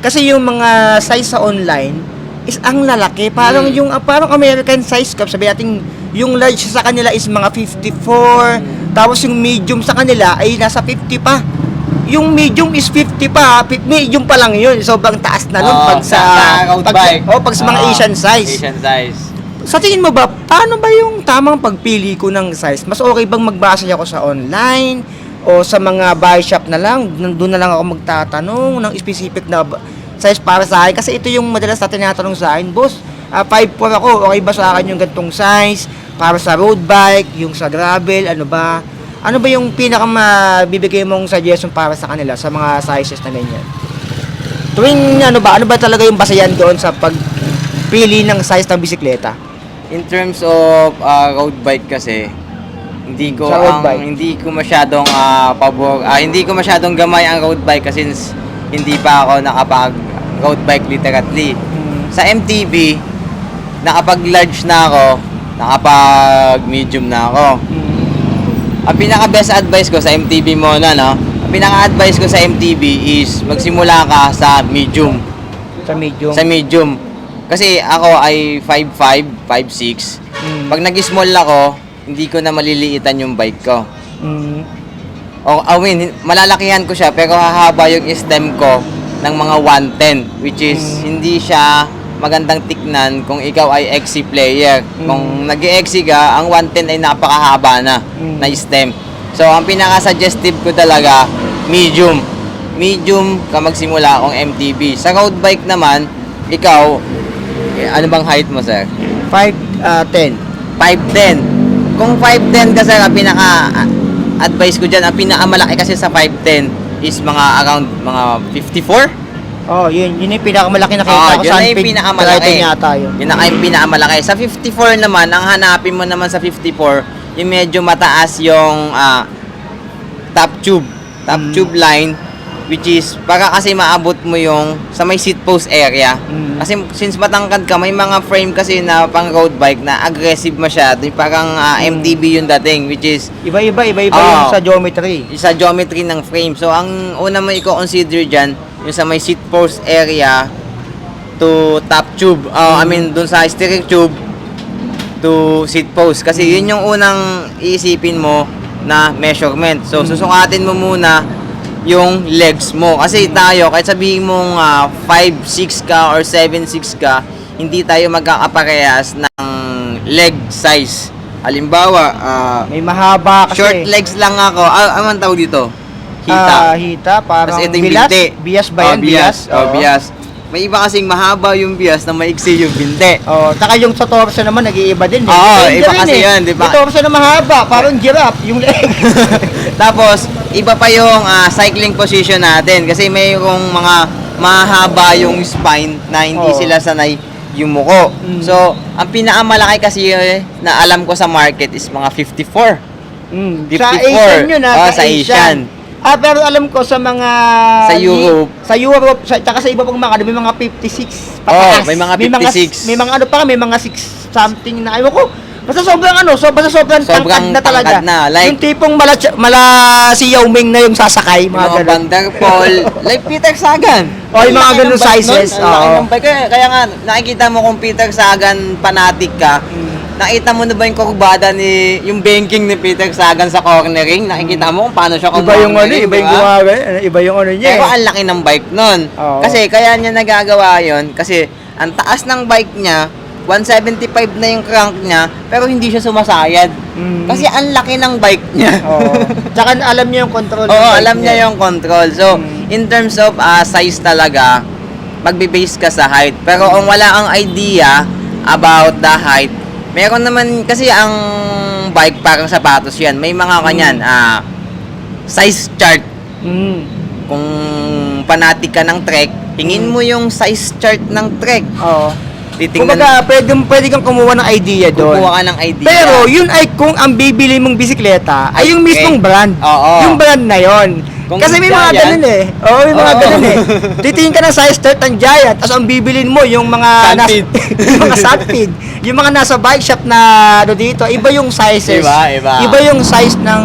Kasi yung mga size sa online is ang lalaki. Parang yung parang American size cup, sabi natin yung large sa kanila is mga 54, tapos yung medium sa kanila ay nasa 50 pa. Yung medium is 50 pa, medium pa lang yun. Sobrang taas na nun pag sa road bike. Pag sa mga Asian size. Asian size. Sa tingin mo ba, paano ba yung tamang pagpili ko ng size? Mas okay bang magbase ako sa online o sa mga bike shop na lang? Doon na lang ako magtatanong ng specific na size para sa akin. Kasi ito yung madalas na tinatanong sa akin, boss, 5'4 ako, okay ba sa akin yung gantong size? Para sa road bike, yung sa gravel, ano ba? Ano ba yung pinakamabibigay mong suggestion para sa kanila sa mga sizes na ganyan? Tuwing ano ba talaga yung basehan doon sa pagpili ng size ng bisikleta? In terms of road bike kasi, hindi ko masyadong hindi ko masyadong gamay ang road bike kasi hindi pa ako nakapag road bike literally. Sa MTB, nakapag-large na ako, nakapag-medium na ako. Ang pinaka-best advice ko sa MTB muna, no? Ang pinaka-advice ko sa MTB is magsimula ka sa medium. Sa medium? Sa medium. Kasi ako ay 5'5", 5'6". Pag nag-small ako, hindi ko na maliliitan yung bike ko. O, malalakihan ko siya pero hahaba yung stem ko ng mga 110, which is hindi siya magandang tiknan kung ikaw ay XC player. Kung nag-XC ka, ang 110 ay napakahaba na stem. So, ang pinaka-suggestive ko talaga, medium. Medium ka magsimula kung MTB. Sa road bike naman, ikaw, ano bang height mo, sir? 5'10". 5'10". Kung 5'10 ka, sir, ang pinaka-advice ko dyan, ang pinakamalaki kasi sa 5'10 is mga around mga 54. Oh, yun yung pinakamalaki na kita ko sa yun yung pinakamalaki. Yun ang pinakamalaki. Sa 54 naman, ang hanapin mo naman sa 54, yung medyo mataas yung top tube. Top tube line, which is para kasi maabot mo yung sa may seat post area. Kasi since matangkad ka, may mga frame kasi na pang road bike na aggressive masyado. Parang MTB yung dating, which is iba yung sa geometry. Sa geometry ng frame. So, ang una mo i-consider dyan, yung sa may seat post area to top tube. I mean, dun sa steering tube to seat post. Kasi yun yung unang iisipin mo na measurement. So, susukatin mo muna yung legs mo. Kasi tayo, kahit sabihin mong 5'6 ka or 7'6 ka, hindi tayo magkakaparehas ng leg size. Halimbawa, may mahaba kasi. Short legs lang ako. Anong tawag dito? Hita. Hita, parang Tapos ito yung bilas. binti. Bias ba yan? Bias. Bias. May iba kasing mahaba yung bias na maiksi yung binti. Taka yung sa torso naman, nag-iiba din. Iba kasi yan, di ba? Yung torso na mahaba, parang giraffe, yung leg. Tapos, iba pa yung cycling position natin. Kasi mayroong mga mahaba yung spine na hindi sila sanay yumuko. So, ang pinakamalaki kasi na alam ko sa market is mga 54. 54. Sa Asian yun sa Asian. Pero alam ko sa mga sa Europe. Sa Europe, tsaka sa iba pang mga may mga 56 pataas. May mga 56. May mga ano pa, may mga 6 something na ayaw ko. Basta sobrang sobrang tangkad na talaga. Like, yung tipong mala si Yao Ming na yung sasakay, mga ganun. Van der Poel, like Peter Sagan. Yung mga ganun sizes. Kaya nga, nakikita mo kung Peter Sagan fanatic ka, nakita mo na ba yung kurbada yung banking ni Peter Sagan sa cornering? Nakikita mo kung paano siya Iba yung ano, cornering, iba yung di ba? gumagano, iba yung ano niya. Pero ang laki ng bike nun. Oo. Kasi kaya niya nagagawa yon kasi ang taas ng bike niya, 175 na yung crank niya, pero hindi siya sumasayad. Mm. Kasi ang laki ng bike niya. Oo. Tsaka alam niya yung control. ng Oo, bike alam niya yung control. So, Mm. in terms of size talaga, magbe-base ka sa height. Pero kung wala kang idea about the height, meron naman, kasi ang bike parang sapatos yan. May mga kanyan, size chart. Mm. Kung panati ka ng trek, tingin mo yung size chart ng trek. Oo. Titingnan, Kumbaga, pwede kang kumuha ng idea doon. kukuha ka ng idea. Pero yun ay kung ang bibili mong bisikleta ay yung Okay. mismong brand. Oo. Yung brand na yon. Kung Kasi may mga Giant. ganun eh. Oo, may mga Oo. ganun eh. Titingin ka ng size chart ng Giant, tapos ang bibilin mo yung mga Sunfeed. yung mga Sunfeed. Yung mga nasa bike shop na ano dito, iba yung sizes. Iba. Iba yung size ng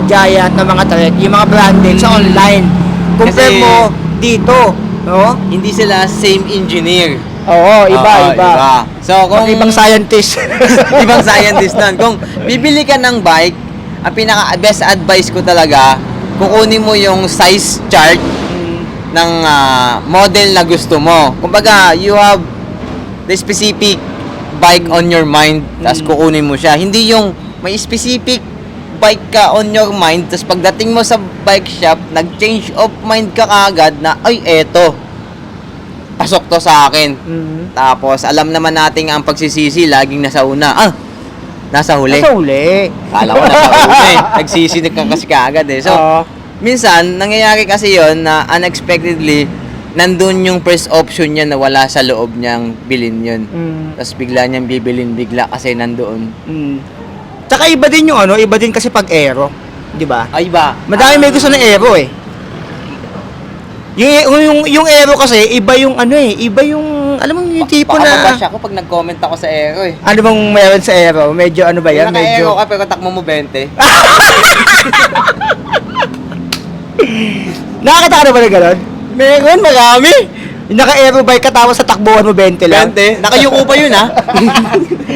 Giant na mga trek, yung mga branded sa online. Compare Kasi- mo dito, no? Hindi sila same engineer. Oo, iba. So, kung Ibang scientist. ibang scientist nun. Kung bibili ka ng bike, ang pinaka-best advice ko talaga, kukunin mo yung size chart ng model na gusto mo. Kumbaga, you have the specific bike on your mind, tapos kukunin mo siya. Hindi yung may specific bike ka on your mind, tapos pagdating mo sa bike shop, nag-change of mind ka kagad na, ay, eto, pasok to sa akin. Tapos, alam naman natin ang pagsisisi, laging nasa una. Nasa huli. Nasa huli. Kala ko nasa huli. Nagsisi ka kasi kaagad eh. So, Oo. minsan, nangyayari kasi yon na unexpectedly, nandun yung first option niya na wala sa loob niyang bilhin yun. Tapos bigla niyang bibilin bigla kasi nandoon. Tsaka iba din yung ano, iba din kasi pag aero, 'di ba? Ay ba? Madami may gusto ng aero eh. Yung aero kasi iba yung ano eh, iba yung alam mo yung tipo na Baka ako pag nag-comment ako sa Aero eh. ano bang meron sa aero? Medyo ano ba yan? Naka-Aero Medyo ka pero takmo mo 20. nakakita ka na ba ng ganun? Meron, marami. Yung naka-aero bike ka tapos sa takbuhan mo 20 lang. 20. Nakayuko pa yun ha.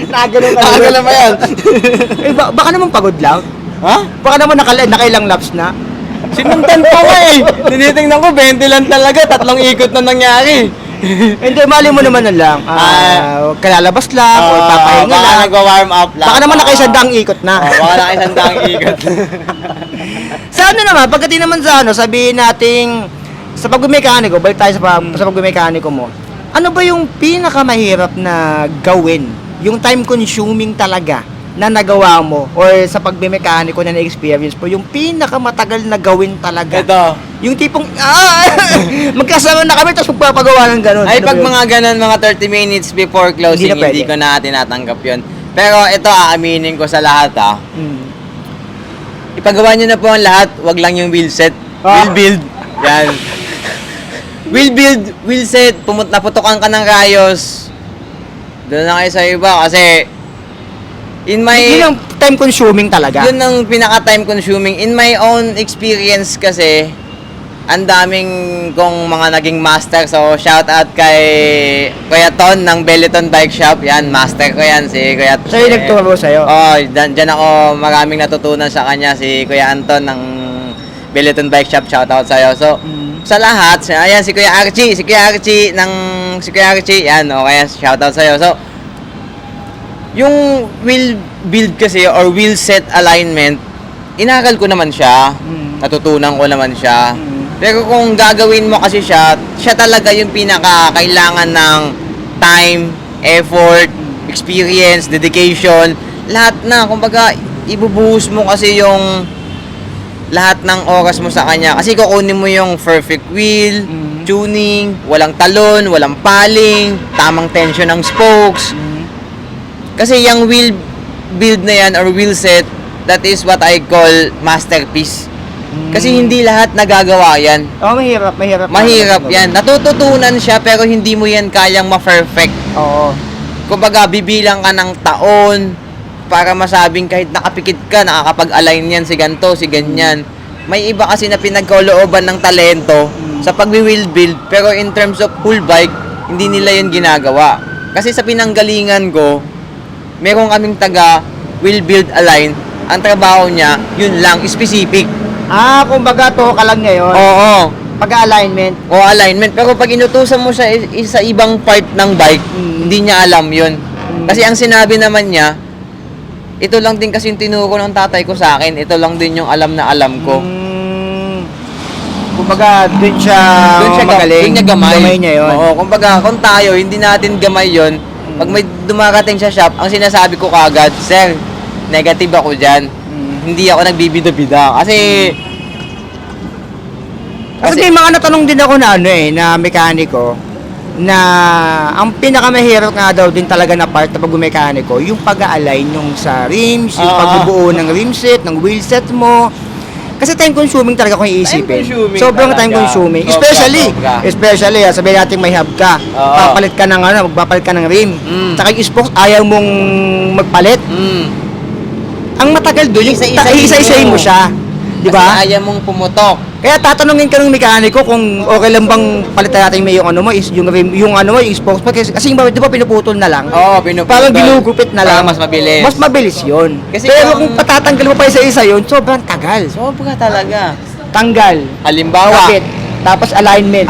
Nakagano'n ka Nakagala lang. pa yan. Baka naman pagod lang. Ha? Baka naman nakailang laps na. Sinundan ko nga eh. Tinitingnan ko 20 lang talaga. 3 ikot na nangyari. Hindi, mali mo naman na lang. Kalalabas lang, o papahinga baka lang. nagwa-warm up lang. Baka naman nakaisandang ikot na. Baka nakaisandang ikot. Sa ano naman, pagdating naman sa ano, sabihin nating sa pagmekaniko, balik tayo sa pagmekaniko mo. Ano ba yung pinakamahirap na gawin? Yung time consuming talaga na nagawa mo or sa pagmekaniko na na-experience mo, yung pinakamatagal na gawin talaga. Ito. Yung tipong, magkasama na kami tapos magpapagawa ng gano'n. Ay, Ano pag ba yun? mga ganun, mga 30 minutes before closing, Hindi na pwede. hindi ko na tinatanggap yun. Pero ito, aaminin ko sa lahat Hmm. Ipagawa nyo na po ang lahat, wag lang yung wheel set. Wheel build. Yan. Wheel build, wheel set, naputukan ka ng rayos. Doon na kayo sa iba kasi in my... Yun ang time consuming talaga. Yun ang pinaka-time consuming. In my own experience kasi, ang daming kong mga naging master. So, shout out kay Kuya Ton ng Beleton Bike Shop. Yan, master ko yan, si Kuya Ton. Siya yung nagturo sa'yo. Oo, dyan ako maraming natutunan sa kanya. Si Kuya Anton ng Beleton Bike Shop. Shout out sa'yo. So, sa lahat, ayan, si Kuya Archie. Si Kuya Archie, yan, okay, shout out sa'yo. So, yung wheel build kasi or wheel set alignment, inaral ko naman siya, natutunan ko naman siya. Pero kung gagawin mo kasi siya talaga yung pinaka-kailangan ng time, effort, experience, dedication, lahat na. Kumbaga, ibubuhos mo kasi yung lahat ng oras mo sa kanya. Kasi kukunin mo yung perfect wheel, tuning, walang talon, walang paling, tamang tension ng spokes. Kasi yung wheel build na yan or wheel set, that is what I call masterpiece. Kasi hindi lahat nagagawa yan. Oh, mahirap. Mahirap yan. Natututunan siya pero hindi mo yan kayang ma-perfect. Oo. Kumbaga, bibilang ka ng taon para masabing kahit nakapikit ka, nakakapag-align yan si ganto, si ganyan. May iba kasi na pinagkalooban ng talento sa pag-wheel build pero in terms of full bike, hindi nila yun ginagawa. Kasi sa pinanggalingan ko, meron kaming taga will build align. Ang trabaho niya, yun lang, specific. Kumbaga to ka lang ngayon. Oo. Pag-alignment. O alignment. Pero pag inutusan mo siya sa ibang part ng bike, hindi niya alam yun. Kasi ang sinabi naman niya, ito lang din kasi yung tinuro ng tatay ko sa akin. Ito lang din yung alam na alam ko. Kumbaga, doon siya magaling. Doon niya gamay. Niya yun. Oo, kumbaga, kung tayo, hindi natin gamay yun. Pag may dumarating sa shop, ang sinasabi ko kagad, sir, negative ako dyan. Hindi ako nagbibida-bida. Kasi may mga natanong din ako na na mekaniko na ang pinakamahirap nga daw din talaga na part na pag-mekaniko, yung pag-align yung sa rims, yung pagbubuo ng rim set, ng wheel set mo. Kasi time consuming talaga kung iisipin. Sobrang time consuming. Especially, sabihin natin may hub ka. Magpapalit ka ng rim. Tsaka yung spokes, ayaw mong magpalit. Ang matagal doon, yung isa-isahin mo siya. Di ba? Kasi ayaw mong pumutok. Kaya tatanungin ka ng mekaniko kung okay lang bang palitan natin yung rim, yung spokes mo. Kasi di ba pinuputol na lang? Oo, pinuputol. Parang ginugupit na lang. Para mas mabilis. Mas mabilis yun. Kasi pero kung patatanggal mo pa isa-isa yun, sobrang tagal. Sobra talaga. Tanggal. Halimbawa, Kapit. Tapos alignment.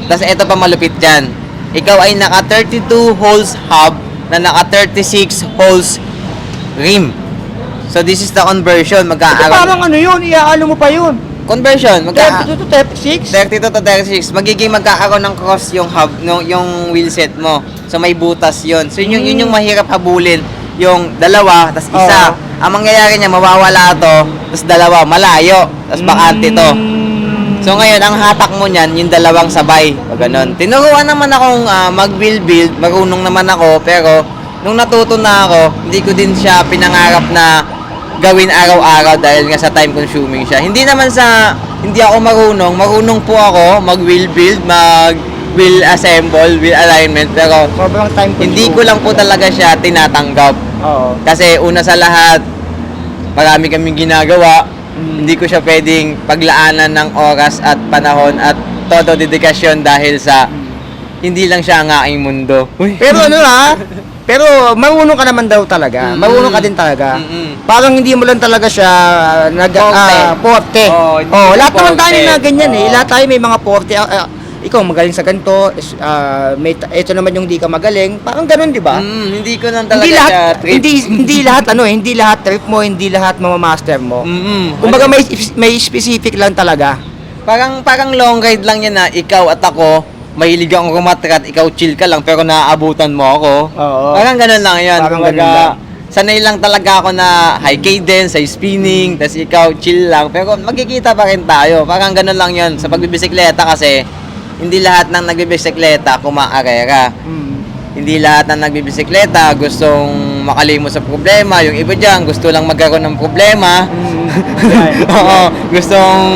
Tapos ito pa malupit dyan. Ikaw ay naka 32 holes hub na naka 36 holes rim. So this is the conversion. Parang yun, iaano mo pa yun. Conversion. 32 to 36? 32 to 36. Magiging magkakaroon ng cross yung hub, yung wheel set mo. So may butas yun. So yun yung mahirap habulin. Yung dalawa, tas isa. Ang mangyayari niya, mawawala to, tas dalawa, malayo. Tas bakante to. So ngayon, ang hatak mo niyan, yung dalawang sabay. O ganun. Tinuruan naman akong mag-wheel build. Marunong naman ako. Pero nung natuto na ako, hindi ko din siya pinangarap na gawin araw-araw dahil nga sa time consuming siya. Hindi ako marunong po ako mag-wheel build, mag-wheel assemble, wheel alignment, pero sobrang time consuming. Hindi ko lang po talaga siya tinatanggap. Oo. Kasi una sa lahat, marami kaming ginagawa. Hindi ko siya pwedeng paglaanan ng oras at panahon at todo dedikasyon dahil sa hindi lang siya ang aking mundo. Pero pero marunong ka naman daw talaga. Marunong ka din talaga. Parang hindi mo lang talaga siya porte. Lahat naman tayo na ganyan Lahat tayo may mga porte. Ikaw magaling sa ganito, ito naman yung hindi ka magaling. Parang ganoon, di ba? Hindi ko lang talaga siya trip. Hindi lahat trip mo, hindi lahat mamamaster mo. Kumbaga may specific lang talaga. Parang long ride lang yan na ikaw at ako mahilig akong rumatrat, ikaw chill ka lang pero naaabutan mo ako. Oo. Parang ganun lang yan. Parang ganun lang. Sanay lang talaga ako na high cadence, high spinning, tas ikaw chill lang. Pero magkikita pa rin tayo. Parang ganun lang yan. Sa pagbibisikleta kasi, hindi lahat ng nagbibisikleta kumaarera. Hindi lahat ng nagbibisikleta gustong makalimot sa problema. Yung iba dyan, gusto lang magkaroon ng problema. Oo, gustong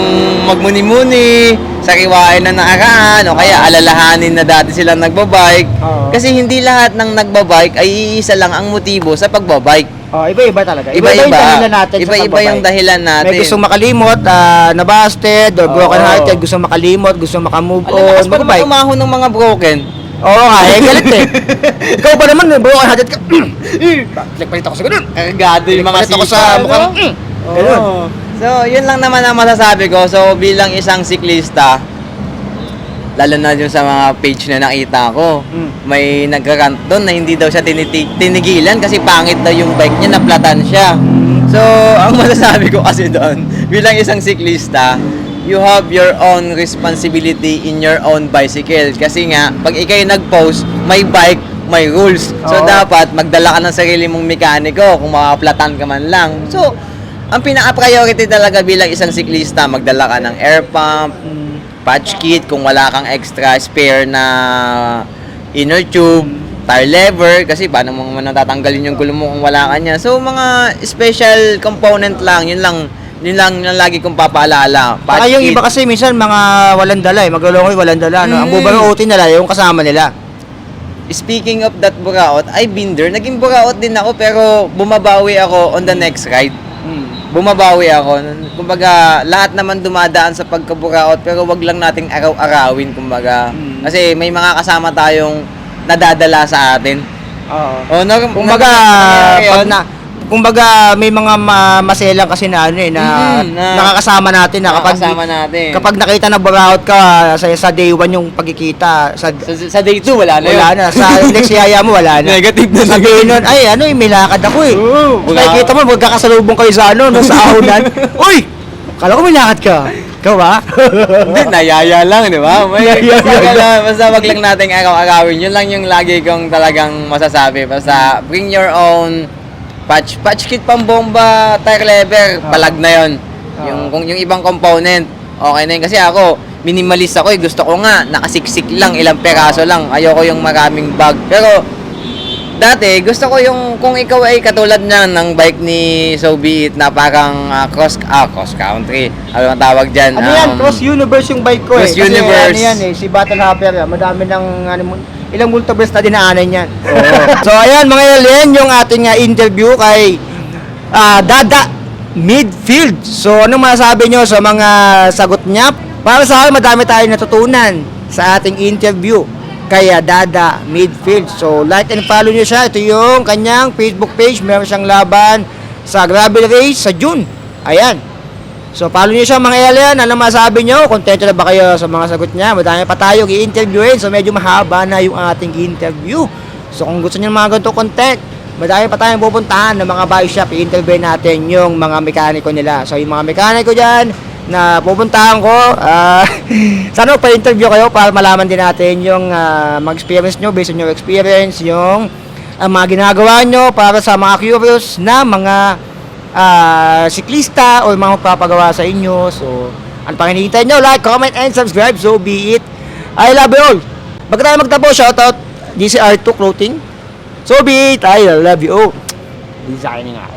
magmuni-muni, sariwain na nakaraan, o kaya alalahanin na dati silang nagbabike. Kasi hindi lahat ng nagbabike ay iisa lang ang motibo sa pagbabike. Iba-iba talaga. Iba-iba yung dahilan natin iba-iba yung dahilan natin. May gustong makalimot, na-busted, or broken hearted, gustong makalimot, gustong makamove on. Lakas pa naman umahon ng mga broken. Oo nga, galit Ikaw ba naman, broken hearted ka? Nagpalit ako sa ganun. Agado yung mga Nagpalit ako sa mukhang, ganun. So, yun lang naman ang masasabi ko. So, bilang isang siklista, lalo na yung sa mga page na nakita ko, may nagrarant doon na hindi daw siya tinigilan kasi pangit daw yung bike niya, naplatan siya. So, ang masasabi ko kasi doon, bilang isang siklista, you have your own responsibility in your own bicycle. Kasi nga, pag ikay nag-post, may bike, may rules. So, dapat magdala ka ng sarili mong mekaniko kung makaplatan ka man lang. So, ang pinaka-priority talaga bilang isang siklista, magdala ka ng air pump, patch kit, kung wala kang extra spare na inner tube, tire lever, kasi paano mo naman natatanggalin yung gulo mo kung wala ka niya. So, mga special component lang, yun lang lagi kong papaalala. Saka yung iba kasi minsan mga walang dala magloloko walang dala. Ang bubarautin nila, yung kasama nila. Speaking of that buraot, I've been there. Naging buraot din ako pero bumabawi ako on the next ride. Bumabawi ako. Kumbaga, lahat naman dumadaan sa pagkaburaot pero wag lang nating araw-arawin kumbaga. Kasi may mga kasama tayong nadadala sa atin. Oo. Oh, Kumbaga, yun. kumbaga may mga maselang kasi na ano eh, na, nakakasama natin na nakakasama natin. kapag nakita na burnout ka sa day 1 yung pagkikita, Sa day 2, wala na yun. wala na. Sa next yaya mo, wala na. Negative na Sabihin nun, ay, ano, may lakad ako eh. Oo, Nakikita mo, magkakasalubong kayo sa ano, no, sa ahonan. Uy! Kala ko may lakad ka. Ikaw ba? Hindi, nayaya lang, di ba? Nayaya lang. Basta wag lang nating agaw-agawin. Yun lang yung lagi kong talagang masasabi. Basta bring your own patch kit pambomba, tire lever, palag na yun. Yung ibang component, okay na yun. Kasi ako, minimalist ako eh. Gusto ko nga, nakasiksik lang, ilang peraso lang. Ayoko yung maraming bag. Pero, dati, gusto ko yung, kung ikaw ay katulad niyan ng bike ni So Be It na parang cross country. Ano ang tawag dyan? Ano yan? Cross Universe yung bike ko eh. Cross Kasi Universe. ano yan eh, si Battle Hopper, madami ng ilang multiverse na dinaanan yan. So ayan mga alien, yung ating interview kay Dada Midfield. So anong masasabi nyo sa mga sagot niya? Para sa akin, madami tayong natutunan sa ating interview kay Dada Midfield. So like and follow nyo siya. Ito yung kanyang Facebook page. Meron siyang laban sa gravel race sa June. Ayan. So follow nyo siya mga alien. Ano masasabi nyo? Kontento na ba kayo sa mga sagot niya? Madami pa tayong i-interviewin. So medyo mahaba na yung ating interview. So kung gusto nyo ng mga ganitong content, madami pa tayong pupuntahan ng mga bike shop. I-interview natin yung mga mekaniko nila. So yung mga mekaniko dyan na pupuntahan ko, sana pa-interview kayo para malaman din natin yung mga experience nyo based on your experience, yung mga ginagawa nyo para sa mga curious na mga siklista o mga magpapagawa sa inyo. So, ano pang hinihintay nyo? Like, comment, and subscribe. So be it. I love you all. Bago tayo magtapo, shoutout GCR2 Clothing. So be it. I love you all. Designing nga.